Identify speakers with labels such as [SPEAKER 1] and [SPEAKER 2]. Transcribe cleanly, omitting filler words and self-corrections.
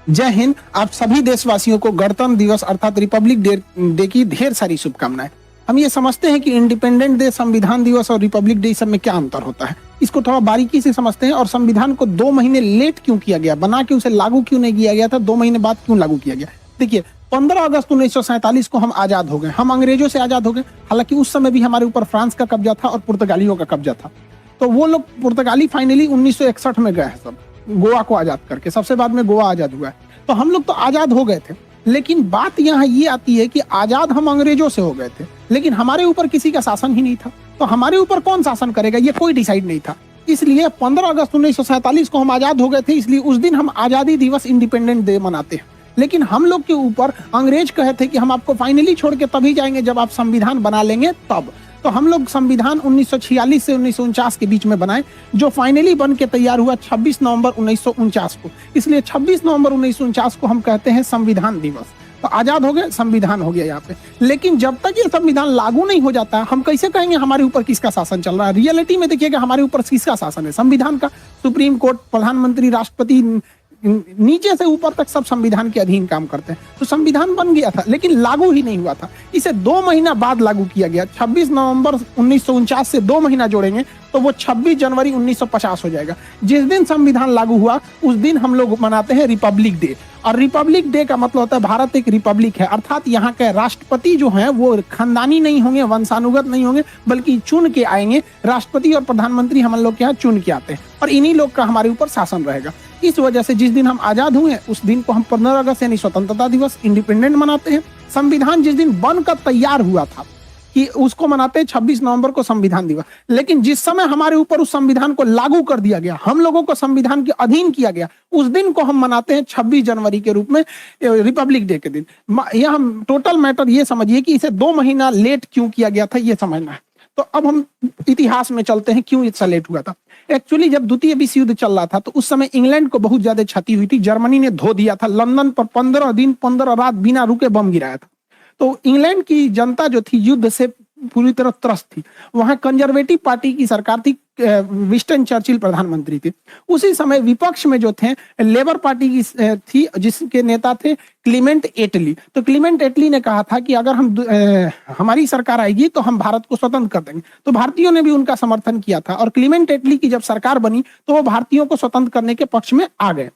[SPEAKER 1] जय हिंद। आप सभी देशवासियों को गणतंत्र दिवस अर्थात रिपब्लिक डे की ढेर सारी शुभकामनाएं। हम ये समझते हैं कि इंडिपेंडेंट डे, संविधान दिवस और रिपब्लिक डे सब में क्या अंतर होता है, इसको थोड़ा बारीकी से समझते हैं। और संविधान को 2 महीने लेट क्यों किया गया, बना के उसे लागू क्यों नहीं किया गया था, 2 महीने बाद क्यों लागू किया गया। देखिए, 15 अगस्त 1947 को हम आजाद हो गए, हम अंग्रेजों से आजाद हो गए। हालांकि उस समय भी हमारे ऊपर फ्रांस का कब्जा था और पुर्तगालियों का कब्जा था। तो वो लोग पुर्तगाली फाइनली 1961 में गए हैं, सब गोवा को आजाद करके, सबसे बाद में गोवा आजाद हुआ है। तो हम लोग तो आजाद हो गए थे, लेकिन बात यहाँ ये आती है कि आजाद हम अंग्रेजों से हो गए थे, लेकिन हमारे ऊपर किसी का शासन ही नहीं था। तो हमारे ऊपर कौन शासन करेगा, ये कोई डिसाइड नहीं था। इसलिए 15 अगस्त 1947 को हम आजाद हो गए थे, इसलिए उस दिन हम आजादी दिवस, इंडिपेंडेंट डे मनाते हैं। लेकिन हम लोग के ऊपर अंग्रेज कहे थे कि हम आपको फाइनली छोड़ के तभी जाएंगे जब आप संविधान बना लेंगे तब। तो हम लोग संविधान 1946 से 1949 के बीच में बनाए, जो फाइनली बन के तैयार हुआ 26 नवंबर 1949 को। इसलिए 26 नवंबर 1949 को हम कहते हैं संविधान दिवस। तो आजाद हो गए, संविधान हो गया यहाँ पे। लेकिन जब तक ये संविधान लागू नहीं हो जाता, हम कैसे कहेंगे हमारे ऊपर किसका शासन चल रहा है। रियलिटी में देखिएगा हमारे ऊपर किसका शासन है, संविधान का। सुप्रीम कोर्ट, प्रधानमंत्री, राष्ट्रपति, नीचे से ऊपर तक सब संविधान के अधीन काम करते हैं। तो संविधान बन गया था लेकिन लागू ही नहीं हुआ था। इसे 2 महीना बाद लागू किया गया। 26 नवंबर 1949 से 2 महीना जोड़ेंगे तो वो 26 जनवरी 1950 हो जाएगा। जिस दिन संविधान लागू हुआ उस दिन हम लोग मनाते हैं रिपब्लिक डे। और रिपब्लिक डे का मतलब होता है भारत एक रिपब्लिक है, अर्थात यहाँ के राष्ट्रपति जो हैं वो खानदानी नहीं होंगे, वंशानुगत नहीं होंगे, बल्कि चुन के आएंगे। राष्ट्रपति और प्रधानमंत्री हम लोग के यहाँ चुन के आते हैं और इन्हीं लोग का हमारे ऊपर शासन रहेगा। इस वजह से जिस दिन हम आजाद हुए उस दिन को हम 15 अगस्त यानी स्वतंत्रता दिवस, इंडिपेंडेंट मनाते हैं। संविधान जिस दिन बनकर तैयार हुआ था कि उसको मनाते हैं 26 नवंबर को संविधान दिवस। लेकिन जिस समय हमारे ऊपर उस संविधान को लागू कर दिया गया, हम लोगों को संविधान के अधीन किया गया, उस दिन को हम मनाते हैं 26 जनवरी के रूप में, रिपब्लिक डे के दिन। यह हम टोटल मैटर ये समझिए कि इसे 2 महीना लेट क्यों किया गया था, ये समझना है। तो अब हम इतिहास में चलते हैं, क्यों इतना लेट हुआ था। एक्चुअली जब द्वितीय विश्व युद्ध चल रहा था तो उस समय इंग्लैंड को बहुत ज्यादा क्षति हुई थी। जर्मनी ने धो दिया था, लंदन पर 15 दिन 15 रात बिना रुके बम गिराया था। तो इंग्लैंड की जनता जो थी युद्ध से पूरी तरह त्रस्त थी। वहां कंजर्वेटिव पार्टी की सरकार थी, विंस्टन चर्चिल प्रधानमंत्री थे। उसी समय विपक्ष में जो थे लेबर पार्टी की थी, जिसके नेता थे क्लीमेंट एटली। तो क्लीमेंट एटली ने कहा था कि अगर हमारी सरकार आएगी तो हम भारत को स्वतंत्र कर देंगे। तो भारतीयों ने भी उनका समर्थन किया था और क्लीमेंट एटली की जब सरकार बनी तो वो भारतीयों को स्वतंत्र करने के पक्ष में आ गए।